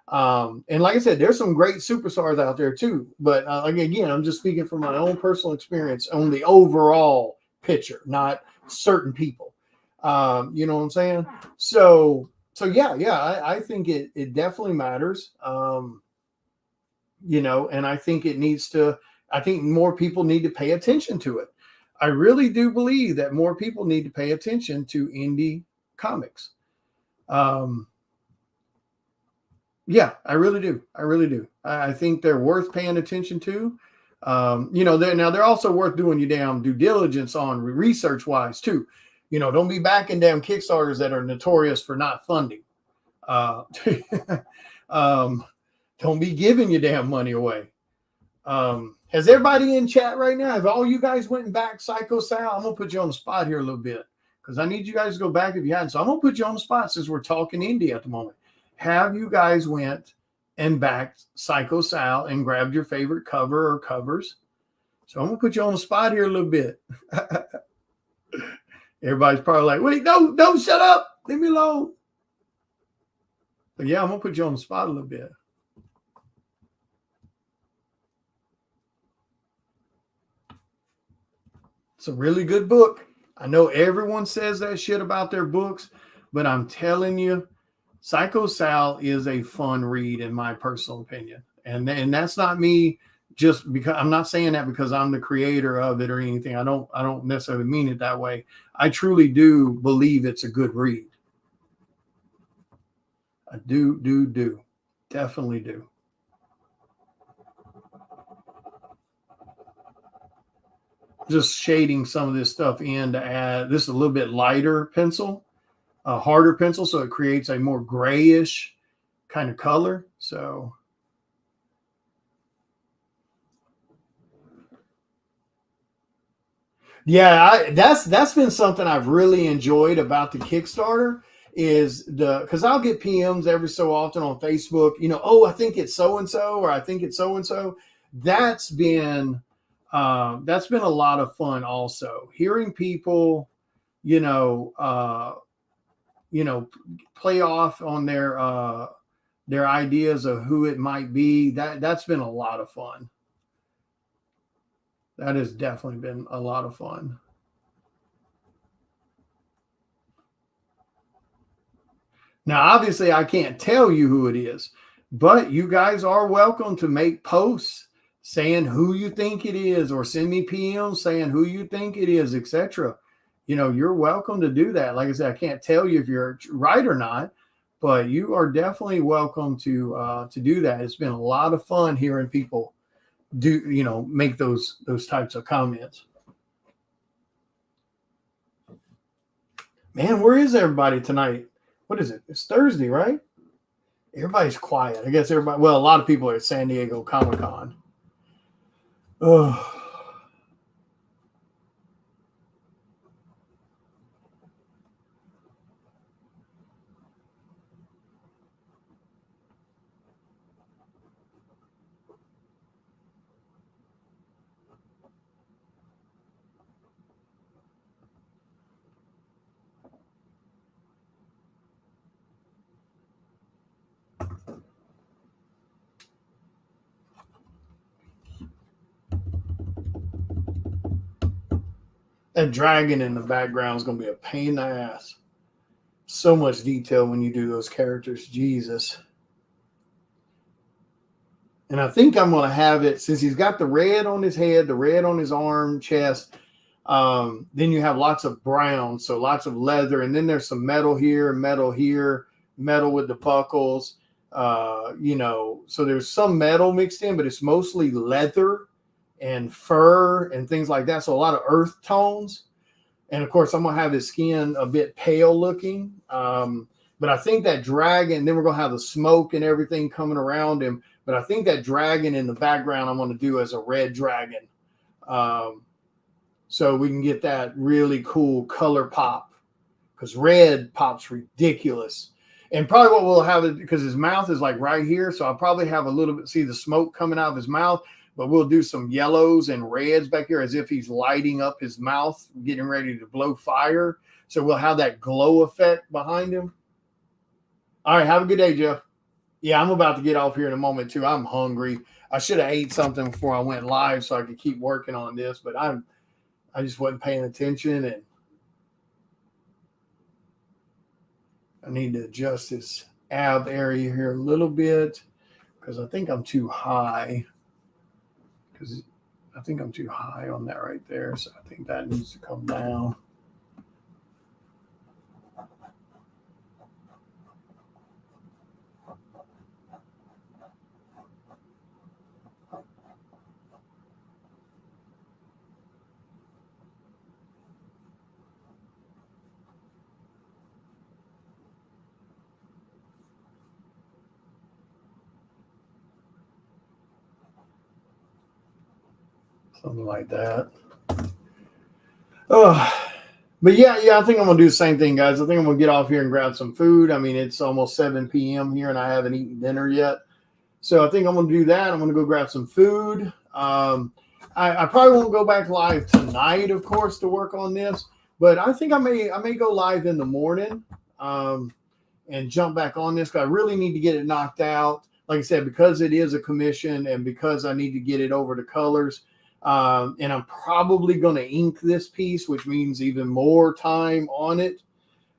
And like I said, there's some great superstars out there too. But again, I'm just speaking from my own personal experience on the overall picture, not certain people. You know what I'm saying? So yeah, I think it definitely matters. And I think I think more people need to pay attention to it. I really do believe that more people need to pay attention to indie comics. Yeah, I really do. I think they're worth paying attention to. They're also worth doing your damn due diligence on research wise too. Don't be backing down Kickstarters that are notorious for not funding. Don't be giving your damn money away. Has everybody in chat right now? Have all you guys went and backed Psycho Sal? I'm gonna put you on the spot here a little bit because I need you guys to go back if you hadn't. So I'm gonna put you on the spot since we're talking indie at the moment. Have you guys went and backed Psycho Sal and grabbed your favorite cover or covers? So I'm gonna put you on the spot here a little bit. Everybody's probably like, wait, no, don't shut up. Leave me alone. But yeah, I'm gonna put you on the spot a little bit. It's a really good book. I know everyone says that shit about their books, but I'm telling you, Psycho Sal is a fun read in my personal opinion. And that's not me just because I'm not saying that because I'm the creator of it or anything. I don't necessarily mean it that way. I truly do believe it's a good read. I do. Definitely do. Just shading some of this stuff in to add. This is a little bit lighter pencil, a harder pencil, so it creates a more grayish kind of color. So yeah, that's been something I've really enjoyed about the Kickstarter is because I'll get PMs every so often on Facebook, I think it's so and so, or I think it's so and so. That's been a lot of fun. Also, hearing people, play off on their ideas of who it might be. That's been a lot of fun. That has definitely been a lot of fun. Now, obviously, I can't tell you who it is, but you guys are welcome to make posts saying who you think it is, or send me PMs saying who you think it is, etc. You're welcome to do that. Like I said, I can't tell you if you're right or not, but you are definitely welcome to do that. It's been a lot of fun hearing people make those types of comments. Man, where is everybody tonight? What is it? It's Thursday, right? Everybody's quiet. I guess a lot of people are at San Diego Comic-Con. Oh, That dragon in the background is going to be a pain in the ass. So much detail when you do those characters. Jesus. And I think I'm going to have it, since he's got the red on his head, the red on his arm, chest. Then you have lots of brown, so lots of leather. And then there's some metal here, metal with the buckles. So there's some metal mixed in, but it's mostly leather and fur and things like that. So a lot of earth tones. And of course, I'm going to have his skin a bit pale looking. But I think that dragon, then we're going to have the smoke and everything coming around him. But I think that dragon in the background I'm going to do as a red dragon. So we can get that really cool color pop. Because red pops ridiculous. And probably what we'll have is, because his mouth is like right here. So I'll probably have a little bit, see the smoke coming out of his mouth. But we'll do some yellows and reds back here as if he's lighting up his mouth, getting ready to blow fire. So we'll have that glow effect behind him. All right, have a good day, Jeff. Yeah, I'm about to get off here in a moment, too. I'm hungry. I should have ate something before I went live so I could keep working on this, but I just wasn't paying attention, and I need to adjust this ab area here a little bit because I think I'm too high. Because I think I'm too high on that right there, so I think that needs to come down. Something like that. But yeah, I think I'm going to do the same thing, guys. I think I'm going to get off here and grab some food. I mean, it's almost 7 p.m. here, and I haven't eaten dinner yet. So I think I'm going to do that. I'm going to go grab some food. I probably won't go back live tonight, of course, to work on this. But I think I may go live in the morning and jump back on this, because I really need to get it knocked out. Like I said, because it is a commission and because I need to get it over to colors. And I'm probably going to ink this piece, which means even more time on it,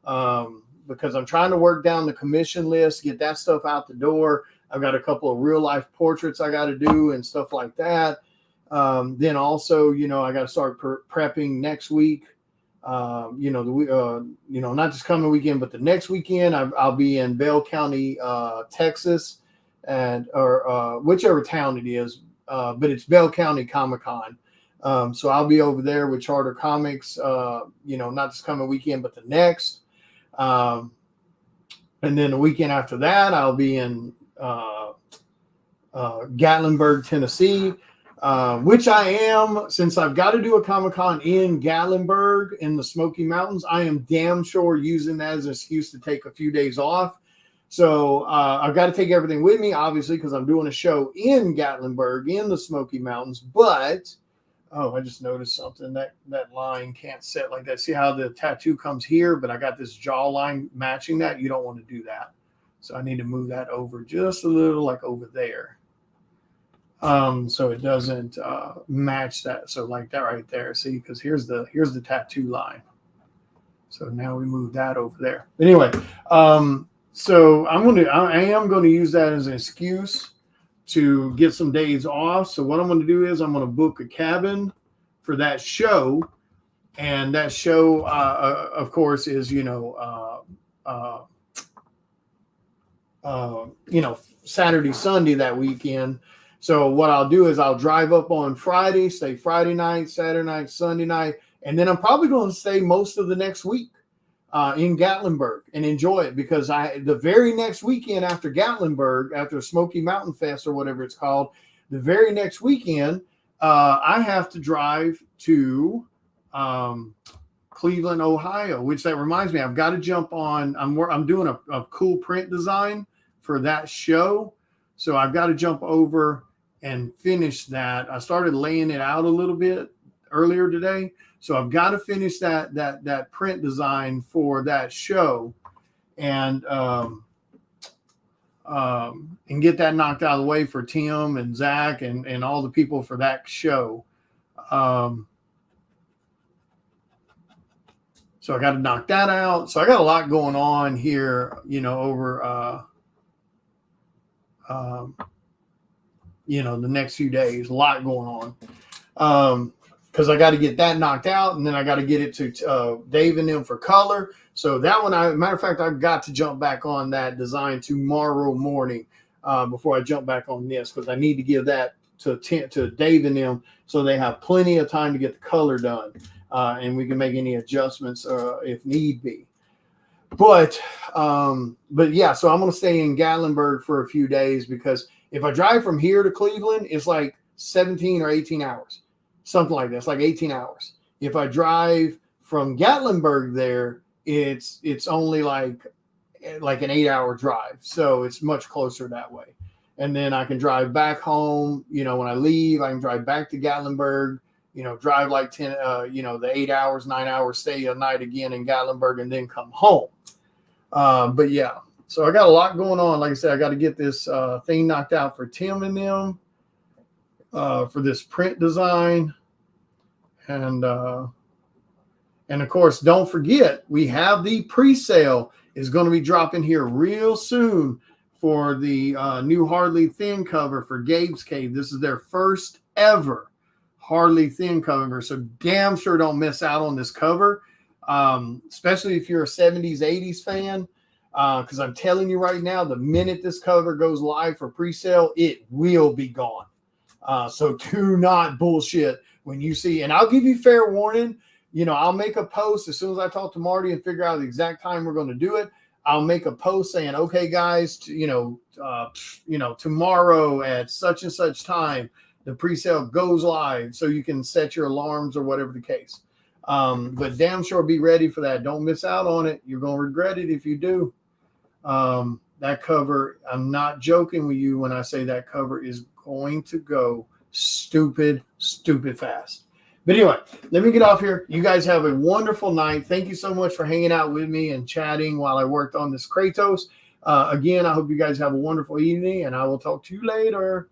because I'm trying to work down the commission list, get that stuff out the door. I've got a couple of real life portraits I got to do and stuff like that. Then also, I got to start prepping next week. Not this coming weekend, but the next weekend I'll be in Bell County, Texas, or whichever town it is. But it's Bell County Comic-Con. So I'll be over there with Charter Comics, not this coming weekend, but the next. And then the weekend after that, I'll be in Gatlinburg, Tennessee, which I am, since I've got to do a Comic-Con in Gatlinburg in the Smoky Mountains. I am damn sure using that as an excuse to take a few days off. So I've got to take everything with me, obviously, because I'm doing a show in Gatlinburg in the Smoky Mountains. But, I just noticed something. That line can't set like that. See how the tattoo comes here, but I got this jawline matching that? You don't want to do that. So I need to move that over just a little, like over there. So it doesn't match that. So like that right there. See, because here's the tattoo line. So now we move that over there. Anyway, so I am going to use that as an excuse to get some days off. So what I'm going to do is I'm going to book a cabin for that show. And that show, of course, is, Saturday, Sunday that weekend. So what I'll do is I'll drive up on Friday, stay Friday night, Saturday night, Sunday night. And then I'm probably going to stay most of the next week in Gatlinburg and enjoy it, because the very next weekend after Gatlinburg, after Smoky Mountain Fest or whatever it's called, the very next weekend, I have to drive to Cleveland, Ohio, which that reminds me, I've got to jump on. I'm doing a cool print design for that show. So I've got to jump over and finish that. I started laying it out a little bit earlier today. So I've got to finish that print design for that show, and get that knocked out of the way for Tim and Zach and all the people for that show. So I got to knock that out. So I got a lot going on here, you know, over, you know, the next few days, a lot going on. Because I got to get that knocked out, and then I got to get it to Dave and them for color. So that one, matter of fact, I've got to jump back on that design tomorrow morning before I jump back on this, because I need to give that to Dave and them so they have plenty of time to get the color done, and we can make any adjustments if need be. But yeah, so I'm going to stay in Gatlinburg for a few days, because if I drive from here to Cleveland, it's like 17 or 18 hours, something like that. It's like 18 hours. If I drive from Gatlinburg there, it's only like an 8-hour drive. So it's much closer that way. And then I can drive back home, you know, when I leave, I can drive back to Gatlinburg, you know, drive like 10, you know, the 8 hours, 9 hours, stay a night again in Gatlinburg, and then come home. But yeah, so I got a lot going on. Like I said, I got to get this thing knocked out for Tim and them for this print design. And of course, don't forget, we have the pre-sale is going to be dropping here real soon for the new Hardly Thin cover for Gabe's Cave. This is their first ever Hardly Thin cover, so damn sure don't miss out on this cover, especially if you're a 70s, 80s fan, because I'm telling you right now, the minute this cover goes live for pre-sale, it will be gone. So do not bullshit when you see, and I'll give you fair warning. You know, I'll make a post as soon as I talk to Marty and figure out the exact time we're going to do it. I'll make a post saying, okay, guys, tomorrow at such and such time, the pre-sale goes live, so you can set your alarms or whatever the case. But damn sure be ready for that. Don't miss out on it. You're going to regret it if you do. That cover, I'm not joking with you when I say that cover is going to go stupid fast. But anyway, let me get off here. You guys have a wonderful night. Thank you so much for hanging out with me and chatting while I worked on this Kratos. Again, I hope you guys have a wonderful evening, and I will talk to you later.